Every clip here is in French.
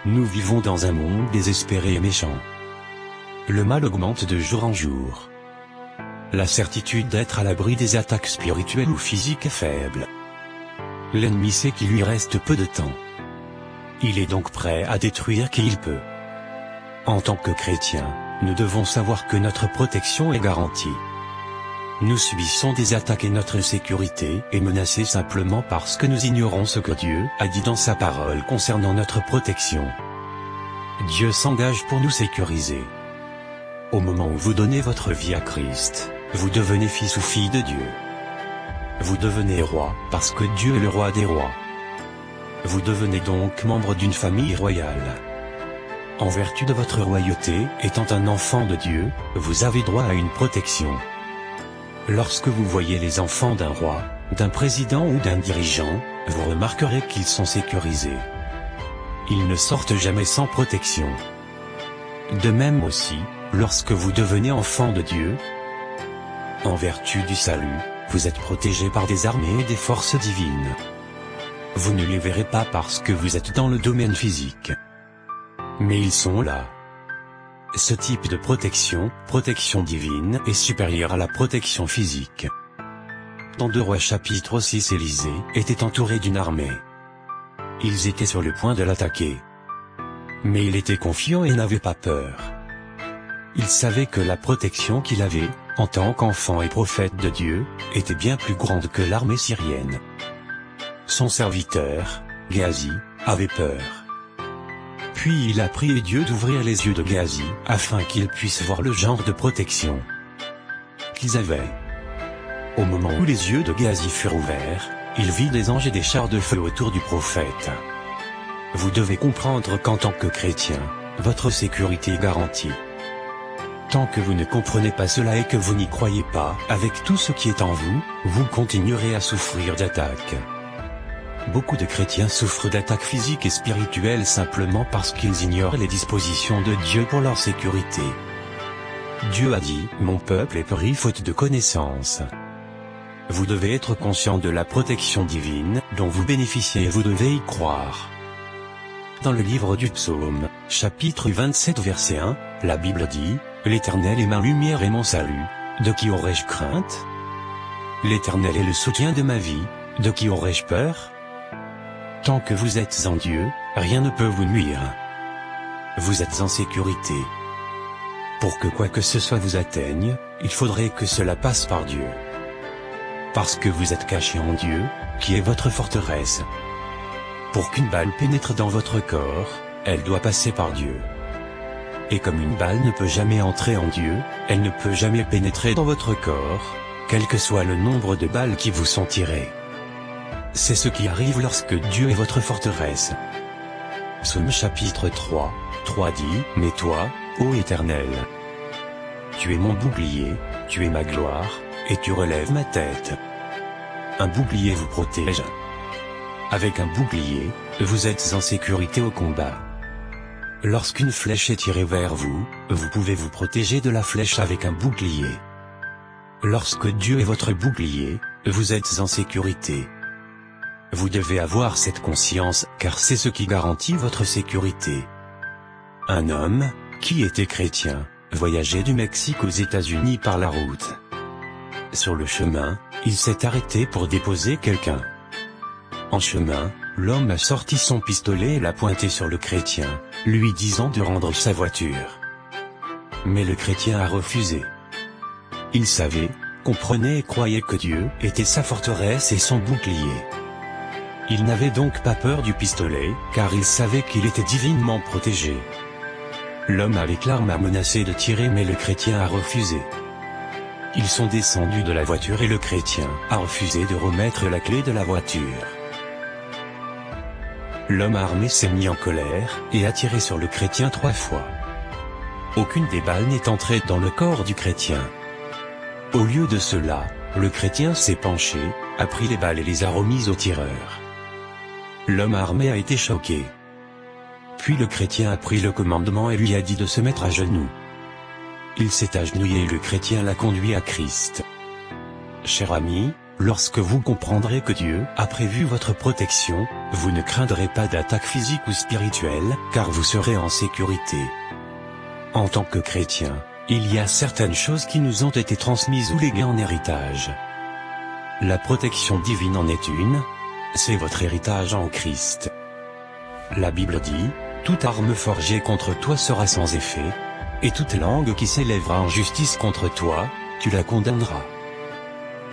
Nous vivons dans un monde désespéré et méchant. Le mal augmente de jour en jour. La certitude d'être à l'abri des attaques spirituelles ou physiques est faible. L'ennemi sait qu'il lui reste peu de temps. Il est donc prêt à détruire qui il peut. En tant que chrétiens, nous devons savoir que notre protection est garantie. Nous subissons des attaques et notre sécurité est menacée simplement parce que nous ignorons ce que Dieu a dit dans sa parole concernant notre protection. Dieu s'engage pour nous sécuriser. Au moment où vous donnez votre vie à Christ, vous devenez fils ou fille de Dieu. Vous devenez roi parce que Dieu est le roi des rois. Vous devenez donc membre d'une famille royale. En vertu de votre royauté, étant un enfant de Dieu, vous avez droit à une protection. Lorsque vous voyez les enfants d'un roi, d'un président ou d'un dirigeant, vous remarquerez qu'ils sont sécurisés. Ils ne sortent jamais sans protection. De même aussi, lorsque vous devenez enfant de Dieu, en vertu du salut, vous êtes protégé par des armées et des forces divines. Vous ne les verrez pas parce que vous êtes dans le domaine physique. Mais ils sont là. Ce type de protection divine, est supérieur à la protection physique. Dans 2 Rois chapitre 6, Élisée était entouré d'une armée. Ils étaient sur le point de l'attaquer. Mais il était confiant et n'avait pas peur. Il savait que la protection qu'il avait, en tant qu'enfant et prophète de Dieu, était bien plus grande que l'armée syrienne. Son serviteur, Géasi, avait peur. Puis il a prié Dieu d'ouvrir les yeux de Géasi, afin qu'il puisse voir le genre de protection qu'ils avaient. Au moment où les yeux de Géasi furent ouverts, il vit des anges et des chars de feu autour du prophète. Vous devez comprendre qu'en tant que chrétien, votre sécurité est garantie. Tant que vous ne comprenez pas cela et que vous n'y croyez pas, avec tout ce qui est en vous, vous continuerez à souffrir d'attaques. Beaucoup de chrétiens souffrent d'attaques physiques et spirituelles simplement parce qu'ils ignorent les dispositions de Dieu pour leur sécurité. Dieu a dit « Mon peuple est péri faute de connaissance ». Vous devez être conscient de la protection divine dont vous bénéficiez et vous devez y croire. Dans le livre du Psaume, chapitre 27 verset 1, la Bible dit « L'Éternel est ma lumière et mon salut, de qui aurais-je crainte? L'Éternel est le soutien de ma vie, de qui aurais-je peur? » Tant que vous êtes en Dieu, rien ne peut vous nuire. Vous êtes en sécurité. Pour que quoi que ce soit vous atteigne, il faudrait que cela passe par Dieu. Parce que vous êtes caché en Dieu, qui est votre forteresse. Pour qu'une balle pénètre dans votre corps, elle doit passer par Dieu. Et comme une balle ne peut jamais entrer en Dieu, elle ne peut jamais pénétrer dans votre corps, quel que soit le nombre de balles qui vous sont tirées. C'est ce qui arrive lorsque Dieu est votre forteresse. Psaume chapitre 3 dit « Mais toi, ô Éternel, tu es mon bouclier, tu es ma gloire, et tu relèves ma tête. » Un bouclier vous protège. Avec un bouclier, vous êtes en sécurité au combat. Lorsqu'une flèche est tirée vers vous, vous pouvez vous protéger de la flèche avec un bouclier. Lorsque Dieu est votre bouclier, vous êtes en sécurité. Vous devez avoir cette conscience, car c'est ce qui garantit votre sécurité. Un homme, qui était chrétien, voyageait du Mexique aux États-Unis par la route. Sur le chemin, il s'est arrêté pour déposer quelqu'un. En chemin, l'homme a sorti son pistolet et l'a pointé sur le chrétien, lui disant de rendre sa voiture. Mais le chrétien a refusé. Il savait, comprenait et croyait que Dieu était sa forteresse et son bouclier. Il n'avait donc pas peur du pistolet, car il savait qu'il était divinement protégé. L'homme avec l'arme a menacé de tirer mais le chrétien a refusé. Ils sont descendus de la voiture et le chrétien a refusé de remettre la clé de la voiture. L'homme armé s'est mis en colère et a tiré sur le chrétien 3 fois. Aucune des balles n'est entrée dans le corps du chrétien. Au lieu de cela, le chrétien s'est penché, a pris les balles et les a remises au tireur. L'homme armé a été choqué. Puis le chrétien a pris le commandement et lui a dit de se mettre à genoux. Il s'est agenouillé et le chrétien l'a conduit à Christ. Cher ami, Lorsque vous comprendrez que Dieu a prévu votre protection, vous ne craindrez pas d'attaque physique ou spirituelle, car vous serez en sécurité. En tant que chrétien, il y a certaines choses qui nous ont été transmises ou léguées en héritage. La protection divine en est une, c'est votre héritage en Christ. La Bible dit, « Toute arme forgée contre toi sera sans effet, et toute langue qui s'élèvera en justice contre toi, tu la condamneras. »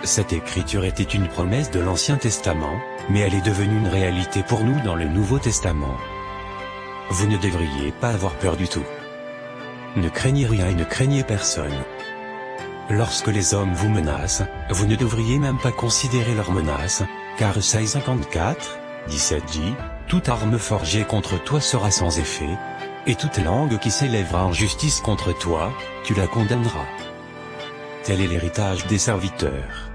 Cette écriture était une promesse de l'Ancien Testament, mais elle est devenue une réalité pour nous dans le Nouveau Testament. Vous ne devriez pas avoir peur du tout. Ne craignez rien et ne craignez personne. Lorsque les hommes vous menacent, vous ne devriez même pas considérer leurs menaces, car Isaïe 54, 17 dit, « Toute arme forgée contre toi sera sans effet, et toute langue qui s'élèvera en justice contre toi, tu la condamneras. » Tel est l'héritage des serviteurs.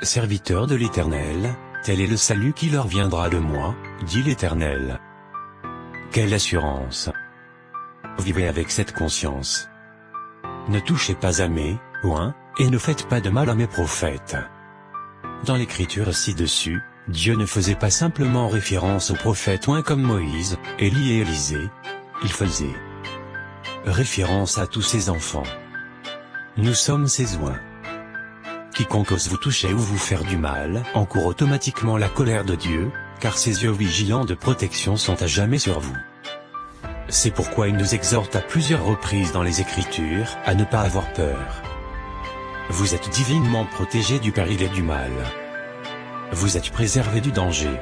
Serviteurs de l'Éternel, tel est le salut qui leur viendra de moi, dit l'Éternel. Quelle assurance! Vivez avec cette conscience. Ne touchez pas à mes oins, et ne faites pas de mal à mes prophètes. Dans l'écriture ci-dessus, Dieu ne faisait pas simplement référence aux prophètes oints comme Moïse, Élie et Élisée. Il faisait référence à tous ses enfants. Nous sommes ses oints. Quiconque ose vous toucher ou vous faire du mal encourt automatiquement la colère de Dieu, car ses yeux vigilants de protection sont à jamais sur vous. C'est pourquoi il nous exhorte à plusieurs reprises dans les Écritures à ne pas avoir peur. Vous êtes divinement protégés du péril et du mal. Vous êtes préservés du danger.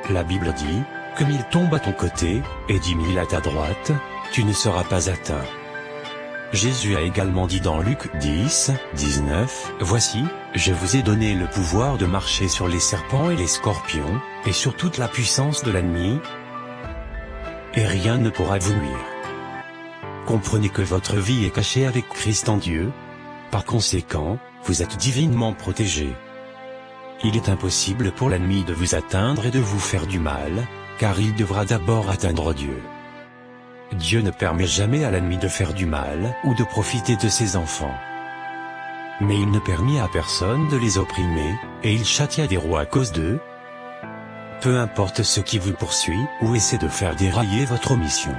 La Bible dit, « Que 1000 tombent à ton côté, et 10 000 à ta droite, tu ne seras pas atteint. » Jésus a également dit dans Luc 10, 19, « Voici, je vous ai donné le pouvoir de marcher sur les serpents et les scorpions, et sur toute la puissance de l'ennemi, et rien ne pourra vous nuire. » Comprenez que votre vie est cachée avec Christ en Dieu. Par conséquent, vous êtes divinement protégés. Il est impossible pour l'ennemi de vous atteindre et de vous faire du mal, car il devra d'abord atteindre Dieu. Dieu ne permet jamais à l'ennemi de faire du mal ou de profiter de ses enfants. Mais il ne permit à personne de les opprimer, et il châtia des rois à cause d'eux. Peu importe ce qui vous poursuit ou essaie de faire dérailler votre mission.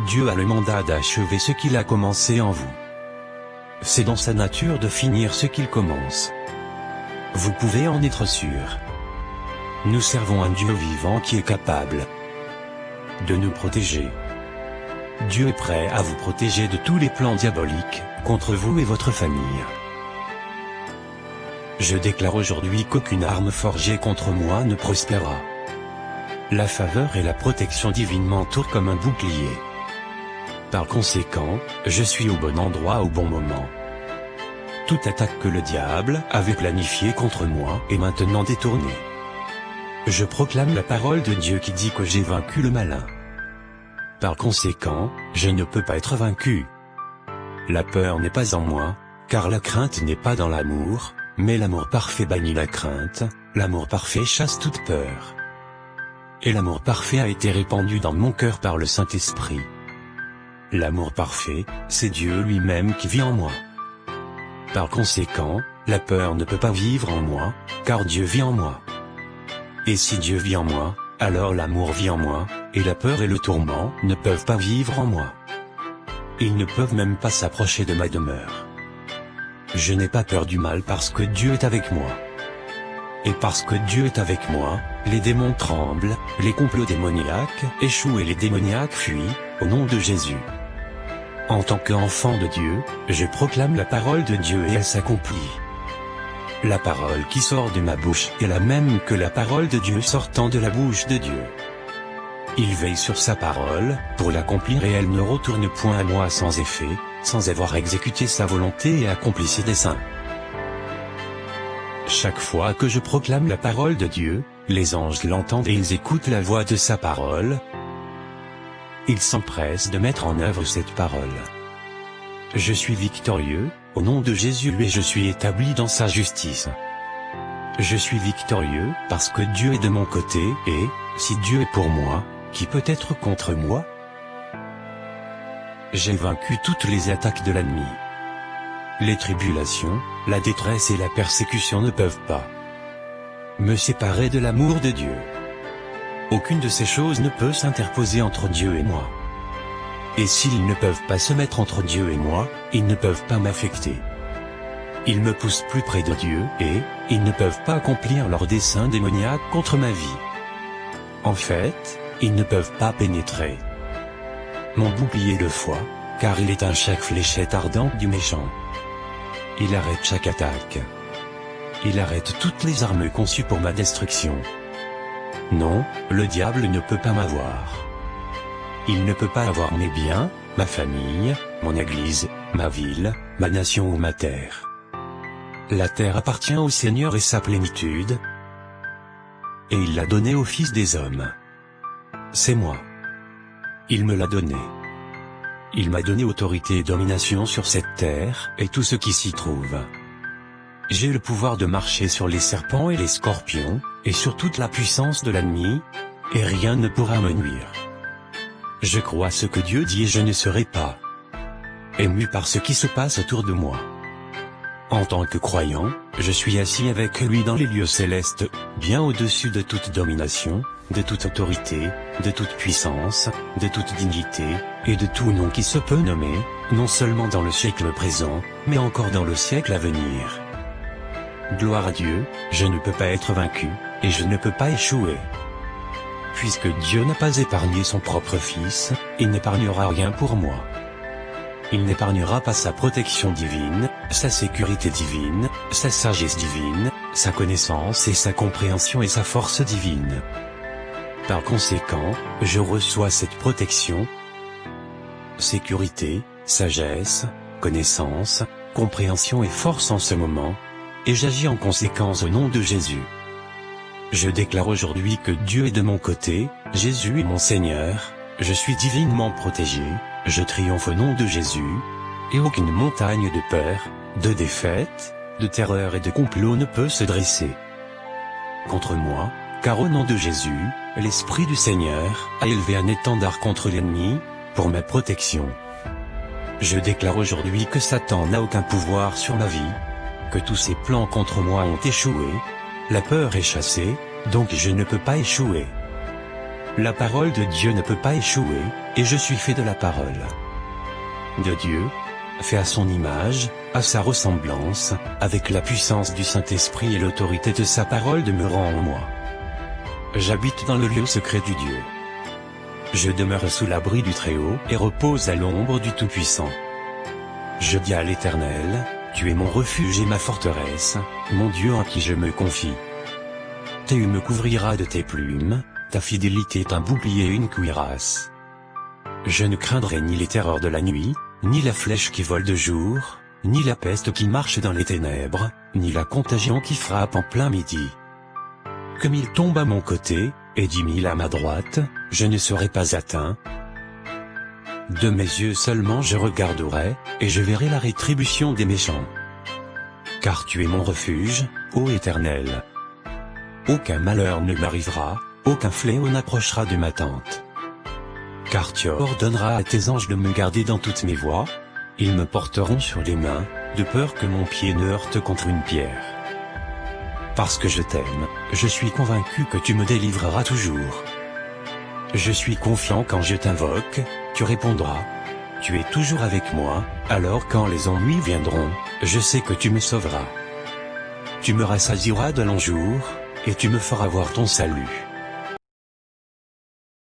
Dieu a le mandat d'achever ce qu'il a commencé en vous. C'est dans sa nature de finir ce qu'il commence. Vous pouvez en être sûr. Nous servons un Dieu vivant qui est capable de nous protéger. Dieu est prêt à vous protéger de tous les plans diaboliques, contre vous et votre famille. Je déclare aujourd'hui qu'aucune arme forgée contre moi ne prospérera. La faveur et la protection divine m'entourent comme un bouclier. Par conséquent, je suis au bon endroit au bon moment. Toute attaque que le diable avait planifiée contre moi est maintenant détournée. Je proclame la parole de Dieu qui dit que j'ai vaincu le malin. Par conséquent, je ne peux pas être vaincu. La peur n'est pas en moi, car la crainte n'est pas dans l'amour, mais l'amour parfait bannit la crainte, l'amour parfait chasse toute peur. Et l'amour parfait a été répandu dans mon cœur par le Saint-Esprit. L'amour parfait, c'est Dieu lui-même qui vit en moi. Par conséquent, la peur ne peut pas vivre en moi, car Dieu vit en moi. Et si Dieu vit en moi, alors l'amour vit en moi, et la peur et le tourment ne peuvent pas vivre en moi. Ils ne peuvent même pas s'approcher de ma demeure. Je n'ai pas peur du mal parce que Dieu est avec moi. Et parce que Dieu est avec moi, les démons tremblent, les complots démoniaques échouent et les démoniaques fuient, au nom de Jésus. En tant qu'enfant de Dieu, je proclame la parole de Dieu et elle s'accomplit. La parole qui sort de ma bouche est la même que la parole de Dieu sortant de la bouche de Dieu. Il veille sur sa parole, pour l'accomplir et elle ne retourne point à moi sans effet, sans avoir exécuté sa volonté et accompli ses desseins. Chaque fois que je proclame la parole de Dieu, les anges l'entendent et ils écoutent la voix de sa parole. Ils s'empressent de mettre en œuvre cette parole. Je suis victorieux, au nom de Jésus et je suis établi dans sa justice. Je suis victorieux, parce que Dieu est de mon côté, et, si Dieu est pour moi, qui peut être contre moi? J'ai vaincu toutes les attaques de l'ennemi. Les tribulations, la détresse et la persécution ne peuvent pas me séparer de l'amour de Dieu. Aucune de ces choses ne peut s'interposer entre Dieu et moi. Et s'ils ne peuvent pas se mettre entre Dieu et moi, ils ne peuvent pas m'affecter. Ils me poussent plus près de Dieu et ils ne peuvent pas accomplir leurs desseins démoniaques contre ma vie. En fait, ils ne peuvent pas pénétrer mon bouclier de foi, car il éteint chaque fléchette ardente du méchant. Il arrête chaque attaque. Il arrête toutes les armes conçues pour ma destruction. Non, le diable ne peut pas m'avoir. Il ne peut pas avoir mes biens, ma famille, mon église, ma ville, ma nation ou ma terre. La terre appartient au Seigneur et sa plénitude, et il l'a donnée au Fils des hommes. C'est moi. Il me l'a donné. Il m'a donné autorité et domination sur cette terre et tout ce qui s'y trouve. J'ai le pouvoir de marcher sur les serpents et les scorpions, et sur toute la puissance de l'ennemi, et rien ne pourra me nuire. Je crois ce que Dieu dit et je ne serai pas ému par ce qui se passe autour de moi. En tant que croyant, je suis assis avec lui dans les lieux célestes, bien au-dessus de toute domination, de toute autorité, de toute puissance, de toute dignité, et de tout nom qui se peut nommer, non seulement dans le siècle présent, mais encore dans le siècle à venir. Gloire à Dieu, je ne peux pas être vaincu, et je ne peux pas échouer. Puisque Dieu n'a pas épargné son propre Fils, il n'épargnera rien pour moi. Il n'épargnera pas sa protection divine, sa sécurité divine, sa sagesse divine, sa connaissance et sa compréhension et sa force divine. Par conséquent, je reçois cette protection, sécurité, sagesse, connaissance, compréhension et force en ce moment, et j'agis en conséquence au nom de Jésus. Je déclare aujourd'hui que Dieu est de mon côté, Jésus est mon Seigneur, je suis divinement protégé, je triomphe au nom de Jésus, et aucune montagne de peur, de défaite, de terreur et de complot ne peut se dresser contre moi, car au nom de Jésus, l'Esprit du Seigneur a élevé un étendard contre l'ennemi, pour ma protection. Je déclare aujourd'hui que Satan n'a aucun pouvoir sur ma vie, que tous ses plans contre moi ont échoué, la peur est chassée, donc je ne peux pas échouer. La parole de Dieu ne peut pas échouer, et je suis fait de la parole de Dieu, fait à son image, à sa ressemblance, avec la puissance du Saint-Esprit et l'autorité de sa parole demeurant en moi. J'habite dans le lieu secret du Dieu. Je demeure sous l'abri du Très-Haut et repose à l'ombre du Tout-Puissant. Je dis à l'Éternel, tu es mon refuge et ma forteresse, mon Dieu en qui je me confie. Tu me couvriras de tes plumes, ta fidélité est un bouclier et une cuirasse. Je ne craindrai ni les terreurs de la nuit, ni la flèche qui vole de jour, ni la peste qui marche dans les ténèbres, ni la contagion qui frappe en plein midi. Que 1000 tombent à mon côté, et 10 000 à ma droite, je ne serai pas atteint. De mes yeux seulement je regarderai, et je verrai la rétribution des méchants. Car tu es mon refuge, ô Éternel. Aucun malheur ne m'arrivera, aucun fléau n'approchera de ma tente. Car tu ordonneras à tes anges de me garder dans toutes mes voies, ils me porteront sur les mains, de peur que mon pied ne heurte contre une pierre. Parce que je t'aime, je suis convaincu que tu me délivreras toujours. Je suis confiant quand je t'invoque, tu répondras. Tu es toujours avec moi, alors quand les ennuis viendront, je sais que tu me sauveras. Tu me rassasieras de longs jours, et tu me feras voir ton salut.